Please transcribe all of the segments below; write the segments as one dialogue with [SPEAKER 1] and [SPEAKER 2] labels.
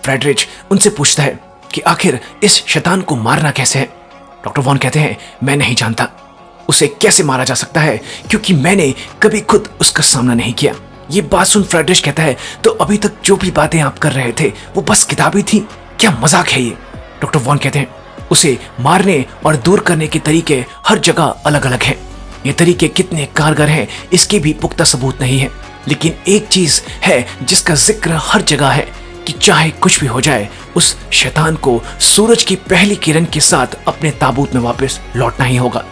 [SPEAKER 1] Friedrich उनसे पूछता है कि आखिर इस शैतान को मारना कैसे है। डॉक्टर वॉन कहते हैं, मैं नहीं जानता उसे कैसे मारा जा सकता है, क्योंकि मैंने कभी खुद उसका सामना नहीं किया। ये बात सुन फ्रेडरिच कहता है, तो अभी तक जो भी बातें आप कर रहे थे वो बस किताबी थी, क्या मजाक है ये। डॉक्टर वॉन कहते हैं, उसे मारने और दूर करने के तरीके हर जगह अलग अलग हैं। ये तरीके कितने कारगर हैं इसके भी पुख्ता सबूत नहीं है, लेकिन एक चीज है जिसका जिक्र हर जगह है कि चाहे कुछ भी हो जाए, उस शैतान को सूरज की पहली किरण के साथ अपने ताबूत में वापस लौटना ही होगा।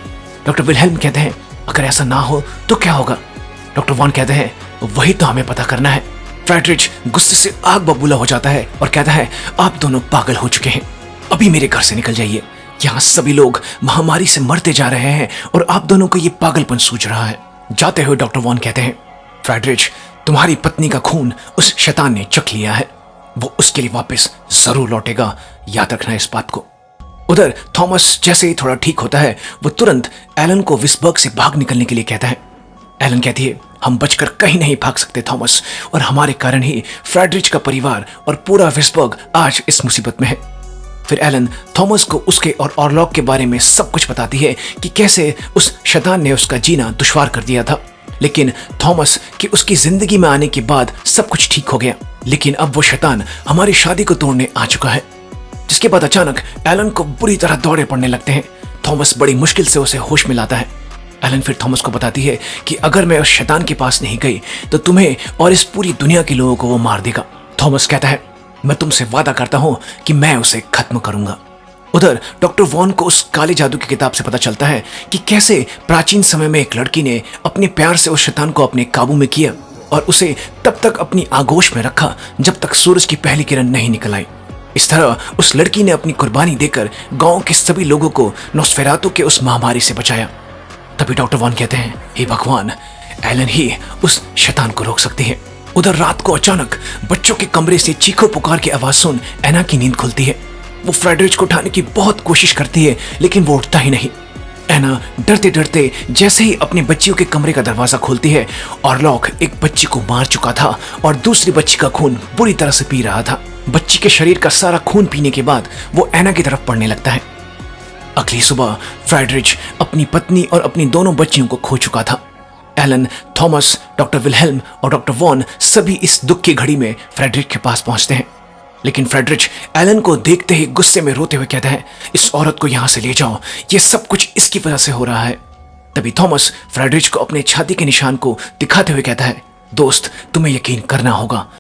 [SPEAKER 1] डॉक्टर विलहेल्म कहते हैं, अगर ऐसा ना हो तो क्या होगा। डॉक्टर वॉन कहते हैं, वही तो हमें पता करना है। फ्रेडरिच गुस्से से आग बबूला हो जाता है और कहता है, आप दोनों पागल हो चुके हैं, अभी मेरे घर से निकल जाइए। यहाँ सभी लोग महामारी से मरते जा रहे हैं और आप दोनों को ये पागलपन सूझ रहा है। जाते हुए डॉक्टर वॉन कहते हैं, फ्रेडरिच तुम्हारी पत्नी का खून उस शैतान ने चख लिया है, वो उसके लिए वापस जरूर लौटेगा, याद रखना इस बात को। उधर थॉमस जैसे ही थोड़ा ठीक होता है, वो तुरंत एलन को विस्बर्ग से भाग निकलने के लिए कहता है। एलन कहती है, हम बचकर कहीं नहीं भाग सकते थॉमस, और हमारे कारण ही फ्रेडरिच का परिवार और पूरा विस्बर्ग आज इस मुसीबत में है। फिर एलन थॉमस को उसके और ऑरलॉक के बारे में सब कुछ बताती है कि कैसे उस शैतान ने उसका जीना दुश्वार कर दिया था, लेकिन थॉमस कि उसकी जिंदगी में आने के बाद सब कुछ ठीक हो गया, लेकिन अब वो शैतान हमारी शादी को तोड़ने आ चुका है। जिसके बाद अचानक एलन को बुरी तरह दौरे पड़ने लगते हैं। थॉमस बड़ी मुश्किल से उसे होश में लाता है। एलन फिर थॉमस को बताती है कि अगर मैं उस शैतान के पास नहीं गई तो तुम्हें और इस पूरी दुनिया के लोगों को वो मार देगा। थॉमस कहता है, मैं तुमसे वादा करता हूं कि मैं उसे खत्म करूंगा। उधर डॉक्टर वॉन को उस काले जादू की किताब से पता चलता है कि कैसे प्राचीन समय में एक लड़की ने अपने प्यार से उस शैतान को अपने काबू में किया और उसे तब तक अपनी आगोश में रखा जब तक सूरज की पहली किरण नहीं निकल आई। इस तरह उस लड़की ने अपनी कुर्बानी देकर गांव के सभी लोगों को नोस्फेरातु के उस महामारी से बचाया। तभी डॉक्टर वॉन कहते हैं, हे भगवान, एलन ही उस शैतान को रोक सकती है। उधर रात को अचानक बच्चों के कमरे से चीखो पुकार की आवाज सुन एना की नींद खुलती है। वो फ्रेडरिच को उठाने की बहुत कोशिश करती है, लेकिन वो उठता ही नहीं। एना डरते डरते जैसे ही अपनी बच्चियों के कमरे का दरवाजा खोलती है, ऑरलॉक एक बच्ची को मार चुका था और दूसरी बच्ची का खून बुरी तरह से पी रहा था। बच्ची के शरीर का सारा खून पीने के बाद वो एना की तरफ बढ़ने लगता है। अगली सुबह फ्रेडरिच अपनी पत्नी और अपनी दोनों बच्चियों को खो चुका था। एलन, थॉमस, डॉक्टर विलहेल्म और डॉक्टर वॉन सभी इस दुख की घड़ी में फ्रेडरिच के पास पहुंचते हैं, लेकिन फ्रेडरिच एलन को देखते ही गुस्से में रोते हुए कहता है, इस औरत को यहां से ले जाओ, ये सब कुछ इसकी वजह से हो रहा है। तभी थॉमस फ्रेडरिच को अपने छाती के निशान को दिखाते हुए कहता है, दोस्त तुम्हें यकीन करना होगा,